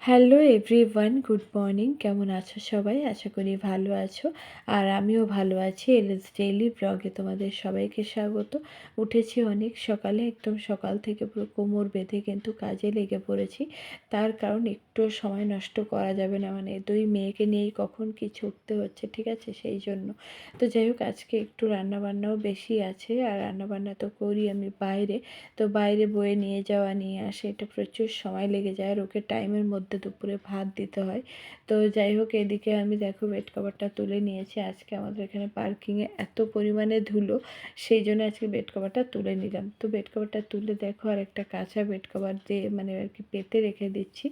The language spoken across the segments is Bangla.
Hello everyone, good morning. কেমন আছো সবাই? আশা করি ভালো আছো। আর আমিও ভালো আছি। এলএস ডেইলি ব্লগে তোমাদের সবাইকে স্বাগত। উঠেছি অনেক সকালে, একদম সকাল থেকে পুরো কোমর বেঁধে কিন্তু কাজে লেগে পড়েছি। তার কারণ একটুও সময় নষ্ট করা যাবে না, মানে দুই মেয়েকে নিয়েই কখন কি ছুটতে হচ্ছে, ঠিক আছে? সেই জন্য তো যাই হোক, আজকে একটু রান্নাবান্নাও বেশি আছে। আর রান্নাবান্না তো করি আমি বাইরে, তো বাইরে বয়ে নিয়ে যাওয়া নিয়ে আসে, এটা প্রচুর সময় লেগে যায়। আর ওকে টাইমের মধ্যে দুপুরে ভাত দিতে হয়। তো যাই হোক, এদিকে আমি দেখো বেড কভারটা তুলে নিয়েছি। আজকে আমাদের এখানে পার্কিংয়ে এত পরিমাণে ধুলো, সেই জন্য আজকে বেড কভারটা তুলে নিলাম। তো বেড কভারটা তুলে দেখো আর একটা কাঁচা বেড কভার দিয়ে মানে আর কি পেতে রেখে দিচ্ছি।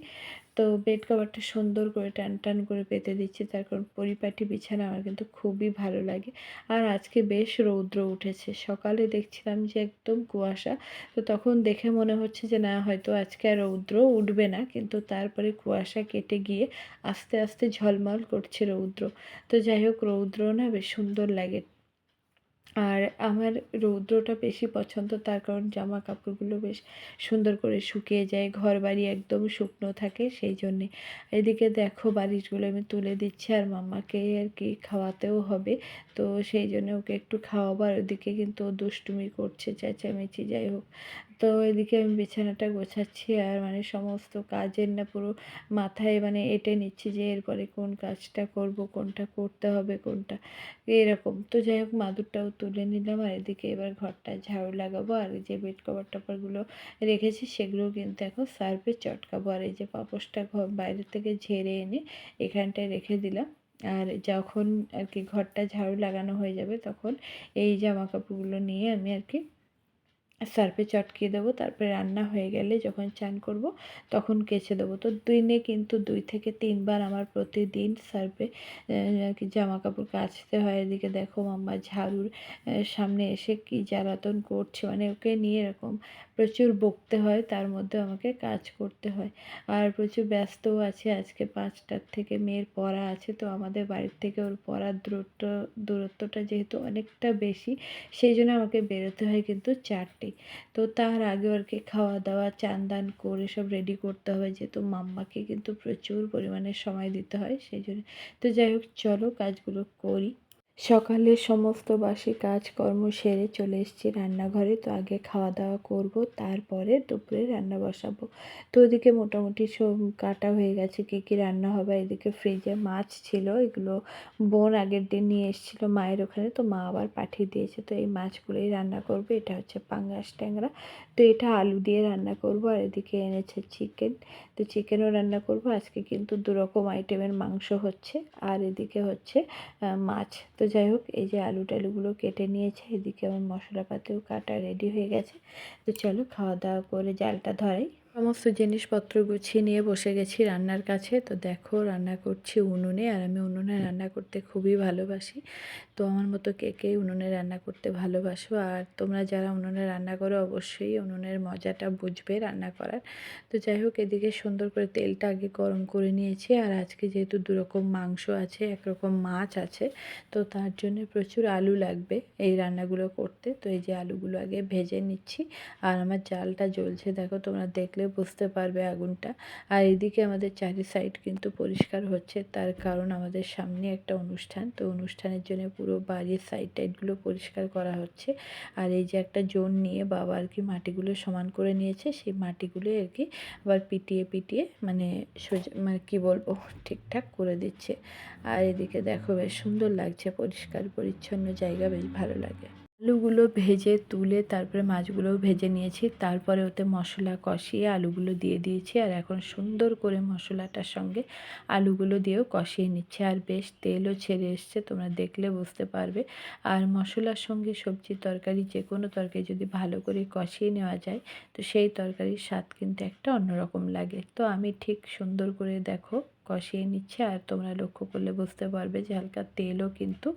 তো বেড কভারটা সুন্দর করে টান টান করে পেতে দিচ্ছি, তার কারণ পরিপাটি বিছানা আমার কিন্তু খুবই ভালো লাগে। আর আজকে বেশ রৌদ্র উঠেছে, সকালে দেখছিলাম যে একদম কুয়াশা। তো তখন দেখে মনে হচ্ছে যে না, হয়তো আজকে আর রৌদ্র উঠবে না, কিন্তু তারপরে কুয়াশা কেটে গিয়ে আস্তে আস্তে ঝলমল করছে রৌদ্র। তো যাই হোক, রৌদ্র না বেশ সুন্দর লাগে। আর আমার রৌদ্রটা বেশি পছন্দ, তার কারণ জামা কাপড়গুলো বেশ সুন্দর করে শুকিয়ে যায়, ঘর বাড়ি একদম শুকনো থাকে, সেই জন্যে। এদিকে দেখো বালিশগুলো আমি তুলে দিচ্ছি, আর মাম্মাকে আর কি খাওয়াতেও হবে। তো সেই জন্য ওকে একটু খাওয়াবার, ওদিকে কিন্তু ও দুষ্টুমি করছে, চেঁচামেচি, যাই হোক। তো এদিকে আমি বিছানাটা গোছাচ্ছি, আর মানে সমস্ত কাজের না পুরো মাথায় মানে এঁটে নিচ্ছি যে এরপরে কোন কাজটা করব, কোনটা করতে হবে, কোনটা এরকম। তো যাই হোক, মাদুরটাও তুলে নিলাম, আর এদিকে এবার ঘরটা ঝাড়ু লাগাবো। আর এই যে বেড কভার টপারগুলো রেখেছি, সেগুলোও কিন্তু এখন সার্ফে চটকাবো। আর এই যে পাপোশটা ঘর বাইরে থেকে ঝেড়ে এনে এখানটায় রেখে দিলাম। আর যখন আর কি ঘরটা ঝাড়ু লাগানো হয়ে যাবে, তখন এই জামা কাপড়গুলো নিয়ে আমি আর কি সার্ফে চটকিয়ে দেবো। তারপরে রান্না হয়ে গেলে যখন চান করব, তখন কেচে দেবো। তো দিনে কিন্তু 2 থেকে 3 বার আমার প্রতিদিন সার্ফে আর কি জামা কাপড় কাচতে হয়। এদিকে দেখো মাম্মা ঝাড়ুর সামনে এসে কি জ্বালাতন করছে, মানে ওকে নিয়ে এরকম প্রচুর বকতে হয়, তার মধ্যে আমাকে কাজ করতে হয়। আর প্রচুর ব্যস্তও আছে, আজকে 5টার থেকে মেয়ের পড়া আছে। তো আমাদের বাড়ির থেকে ওর পড়ার দূরত্বটা যেহেতু অনেকটা বেশি, সেই জন্য আমাকে বেরোতে হয় কিন্তু 4টে। তো তার আগে আর কি খাওয়া দাওয়া চান দান করে সব রেডি করতে হবে, যেহেতু মাম্মাকে কিন্তু প্রচুর পরিমাণে সময় দিতে হয়, সেই জন্য। তো যাই হোক, চলো কাজগুলো করি। সকালে সমস্ত বাসি কাজকর্ম সেরে চলে এসেছি রান্নাঘরে। তো আগে খাওয়া দাওয়া করব, তারপরে দুপুরে রান্না বসাবো। তো ওদিকে মোটামুটি সব কাটা হয়ে গেছে, কী কী রান্না হবে। এদিকে ফ্রিজে মাছ ছিল, এগুলো বোন আগের দিন নিয়ে এসেছিলো মায়ের ওখানে, তো মা আবার পাঠিয়ে দিয়েছে। তো এই মাছগুলোই রান্না করব। এটা হচ্ছে পাঙ্গাস ট্যাংরা, তো এটা আলু দিয়ে রান্না করব। আর এদিকে এনেছে চিকেন, তো চিকেনও রান্না করব। আজকে কিন্তু 2 রকম আইটেমের মাংস হচ্ছে। আর এদিকে হচ্ছে মাছ। তো যাই হোক, এই যে আলু টালুগুলো কেটে নিয়েছে, এদিকে আমার মশলাপাতিও কাটা রেডি হয়ে গেছে। তো চলো খাওয়া দাওয়া করে জালটা ধরাই। সমস্ত জিনিসপত্র গুছিয়ে নিয়ে বসে গেছি রান্নার কাছে। তো দেখো, রান্না করছি উনুনে, আর আমি উনুনে রান্না করতে খুবই ভালোবাসি। তো আমার মতো কে কে উনুনে রান্না করতে ভালোবাসো, আর তোমরা যারা উনুনে রান্না করো অবশ্যই উনুনের মজাটা বুঝবে রান্না করার। তো যাই হোক, এদিকে সুন্দর করে তেলটা আগে গরম করে নিয়েছি। আর আজকে যেহেতু 2 রকম মাংস আছে, 1 রকম মাছ আছে, তো তার জন্য প্রচুর আলু লাগবে এই রান্নাগুলো করতে। তো এই যে আলুগুলো আগে ভেজে নিচ্ছি। আর আমার জালটা জ্বলছে, দেখো তোমরা দেখলে বুঝতে পারবে আগুনটা। আর এদিকে আমাদের চারি সাইড কিন্তু পরিষ্কার হচ্ছে, তার কারণ আমাদের সামনে একটা অনুষ্ঠান। তো অনুষ্ঠানের জন্য পুরো বাড়ির সাইড টাইডগুলো পরিষ্কার করা হচ্ছে। আর এই যে একটা জোন নিয়ে বাবা আর কি মাটিগুলো সমান করে নিয়েছে, সেই মাটিগুলো আর কি আবার পিটিয়ে পিটিয়ে মানে সোজা মানে কী বলবো, ঠিকঠাক করে দিচ্ছে। আর এদিকে দেখো বেশ সুন্দর লাগছে, পরিষ্কার পরিচ্ছন্ন জায়গা, বেশ ভালো লাগে। আলুগুলো ভেজে তুলে তারপরে মাছগুলোও ভেজে নিয়েছি, তারপরে ওতে মশলা কষিয়ে আলুগুলো দিয়ে দিয়েছি। আর এখন সুন্দর করে মশলাটার সঙ্গে আলুগুলো দিয়েও কষিয়ে নিচ্ছে, আর বেশ তেলও ছেড়ে এসছে, তোমরা দেখলে বুঝতে পারবে। আর মশলার সঙ্গে সবজি তরকারি, যে কোনো তরকারি যদি ভালো করে কষিয়ে নেওয়া যায়, তো সেই তরকারির স্বাদ কিন্তু একটা অন্যরকম লাগে। তো আমি ঠিক সুন্দর করে দেখো কষিয়ে নিচ্ছে, আর তোমরা লক্ষ্য করলে বুঝতে পারবে যে হালকা তেলও কিন্তু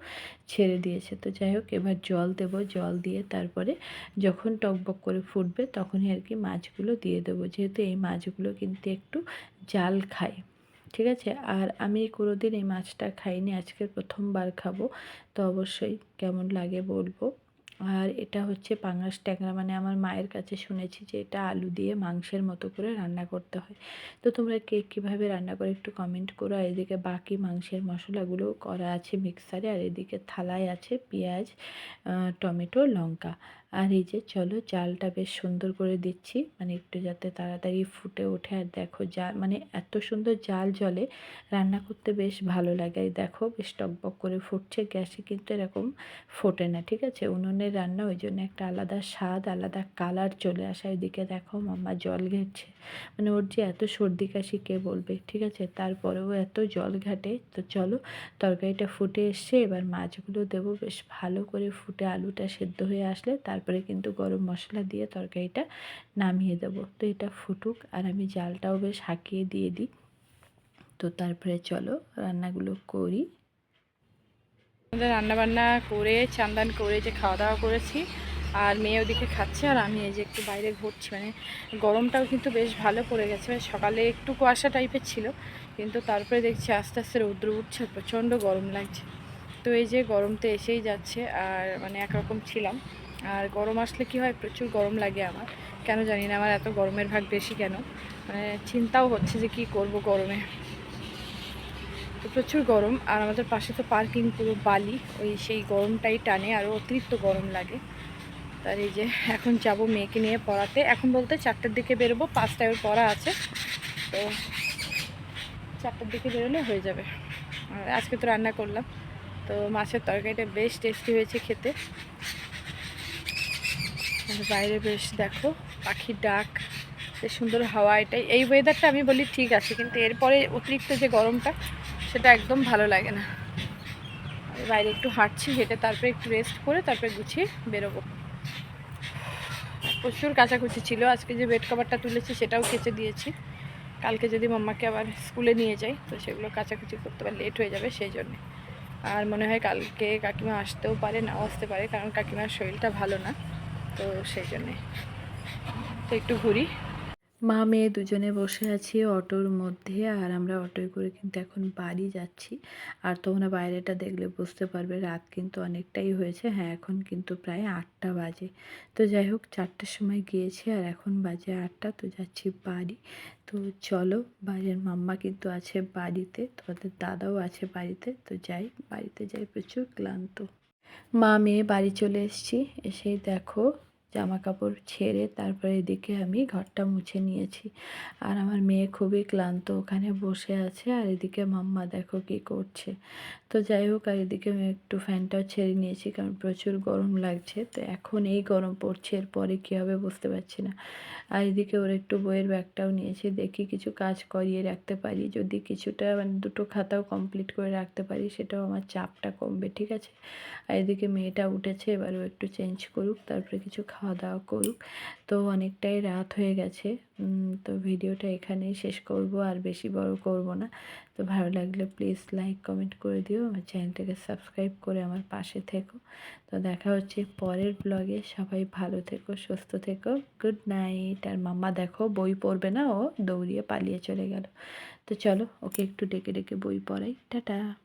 ছেড়ে দিয়েছে। তো যাই হোক, এবার জল দেব, জল দিয়ে তারপরে যখন টকবক করে ফুটবে, তখনই আর কি মাছগুলো দিয়ে দেবো, যেহেতু এই মাছগুলো কিন্তু একটু জাল খায়, ঠিক আছে? আর আমি কোনোদিন এই মাছটা খাইনি, আজকে প্রথমবার খাবো। তো অবশ্যই কেমন লাগে বলবো। আর এটা হচ্ছে পাঙাশ ট্যাংরা, মানে আমার মায়ের কাছে শুনেছি যে এটা আলু দিয়ে মাংসের মতো করে রান্না করতে হয়। তো তোমরা কে কীভাবে রান্না করে একটু কমেন্ট করো। আর এদিকে বাকি মাংসের মশলাগুলো করা আছে মিক্সারে, আর এদিকে থালায় আছে পেঁয়াজ, টমেটো, লঙ্কা। আর এই যে চলো জালটা বেশ সুন্দর করে দিচ্ছি, মানে একটু যাতে তাড়াতাড়ি ফুটে ওঠে। আর দেখো জাল, মানে এত সুন্দর জাল জলে রান্না করতে বেশ ভালো লাগে। এই দেখো বেশ টকবক করে ফুটছে, গ্যাসে কিন্তু এরকম ফোটে না, ঠিক আছে। উনুনের রান্না, ওই জন্য একটা আলাদা স্বাদ, আলাদা কালার চলে আসে। এদিকে দেখো মাম্মা জল ঘেটছে, মানে ওর যে এত সর্দি কাশি কে বলবে, ঠিক আছে, তারপরেও এত জল ঘাটে। তো চলো তরকারিটা ফুটে এসছে, এবার মাছগুলো দেবো, বেশ ভালো করে ফুটে আলুটা সেদ্ধ হয়ে আসলে তারপরে কিন্তু গরম মশলা দিয়ে তরকারিটা নামিয়ে দেবো। তো এটা ফুটুক, আর আমি জালটাও বেশ হাঁকিয়ে দিয়ে দিই। তো তারপরে চলো রান্নাগুলো করি। আমাদের রান্নাবান্না করে চান করে যে খাওয়া দাওয়া করেছি, আর মেয়ে ওদিকে খাচ্ছে, আর আমি এই যে একটু বাইরে ঘুরছি। মানে গরমটাও কিন্তু বেশ ভালো পড়ে গেছে। সকালে একটু কুয়াশা টাইপের ছিল, কিন্তু তারপরে দেখছি আস্তে আস্তে রৌদ্র উঠছে, প্রচণ্ড গরম লাগছে। তো এই যে গরম তো এসেই যাচ্ছে, আর মানে একরকম ছিলাম। আর গরম আসলে কি হয়, প্রচুর গরম লাগে আমার, কেন জানি না, আমার এত গরমের ভাগ বেশি কেন, মানে চিন্তাও হচ্ছে যে কি করব গরমে। তো প্রচুর গরম, আর আমাদের পাশে তো পার্কিং পুরো বালি, ওই সেই গরমটাই টানে, আরও অতিরিক্ত গরম লাগে। তার এই যে এখন যাব মেয়েকে নিয়ে পড়াতে, এখন বলতে 4টার দিকে বেরোবো, 5টায় ওর পড়া আছে। তো 4টার দিকে বেরোলে হয়ে যাবে। আর আজকে তো রান্না করলাম, তো মাছের তরকারিটা বেশ টেস্টি হয়েছে খেতে। আর বাইরে বেশ দেখো পাখির ডাক, বেশ সুন্দর হাওয়া। এটাই, এই ওয়েদারটা আমি বলি ঠিক আছে, কিন্তু এরপরে অতিরিক্ত যে গরমটা, সেটা একদম ভালো লাগে না। বাইরে একটু হাঁটছি, হেঁটে তারপরে একটু রেস্ট করে তারপরে গুছিয়ে বেরোবো। প্রচুর কাচাকুচি ছিল, আজকে যে বেড কভারটা তুলেছি সেটাও কেচে দিয়েছি। কালকে যদি মাম্মাকে আবার স্কুলে নিয়ে যাই, তো সেগুলো কাচাকুচি করতে পারলে লেট হয়ে যাবে, সেই জন্যে। আর মনে হয় কালকে কাকিমা আসতেও পারে, নাও আসতে পারে, কারণ কাকিমার শরীরটা ভালো না, তো সেই জন্যে। তো একটু ঘুরি। মা মেয়ে দুজনে বসে আছি অটোর মধ্যে, আর আমরা অটোয় করে কিন্তু এখন বাড়ি যাচ্ছি। আর তোমরা বাইরেটা দেখলে বুঝতে পারবে রাত কিন্তু অনেকটাই হয়েছে। হ্যাঁ, এখন কিন্তু প্রায় 8টা বাজে। তো যাই হোক 4টার সময় গিয়েছি, আর এখন বাজে 8টা। তো যাচ্ছি বাড়ি। তো চলো, বাইরের মাম্মা কিন্তু আছে বাড়িতে, তোমাদের দাদাও আছে বাড়িতে। তো যাই, বাড়িতে যাই, প্রচুর ক্লান্ত। মা মেয়ে বাড়ি চলে এসেছি। এসেই দেখো জামা কাপড় ছেড়ে তারপরে এদিকে আমি ঘরটা মুছে নিয়েছি। আর আমার মেয়ে খুবই ক্লান্ত, ওখানে বসে আছে। আর এদিকে মাম্মা দেখো কি করছে। তো যাই হোক, আর এদিকে আমি একটু ফ্যানটাও ছেড়ে নিয়েছি, কারণ প্রচুর গরম লাগছে। তো এখন এই গরম পড়ছে, এরপরে কী হবে বুঝতে পারছি না। আর এদিকে ওর একটু বইয়ের ব্যাগটাও নিয়েছি, দেখি কিছু কাজ করিয়ে রাখতে পারি। যদি কিছুটা, মানে 2টো খাতাও কমপ্লিট করে রাখতে পারি, সেটাও আমার চাপটা কমবে, ঠিক আছে। আর এদিকে মেয়েটা উঠেছে, এবারও একটু চেঞ্জ করুক, তারপরে কিছু খাওয়া দাওয়া করুক। তো অনেকটাই রাত হয়ে গেছে। তো ভিডিওটা এখানেই শেষ করব, আর বেশি বড় করব না। তো ভালো লাগলে প্লিজ লাইক কমেন্ট করে দিও, আমার চ্যানেলটাকে সাবস্ক্রাইব করে আমার পাশে থেকো। তো দেখা হচ্ছে পরের ব্লগে। সবাই ভালো থেকো, সুস্থ থেকো, গুড নাইট। আর মাম্মা দেখো বই পড়বে না, ও দৌড়িয়ে পালিয়ে চলে গেল। তো চলো ওকে একটু ডেকে ডেকে বই পড়াই। টাটা।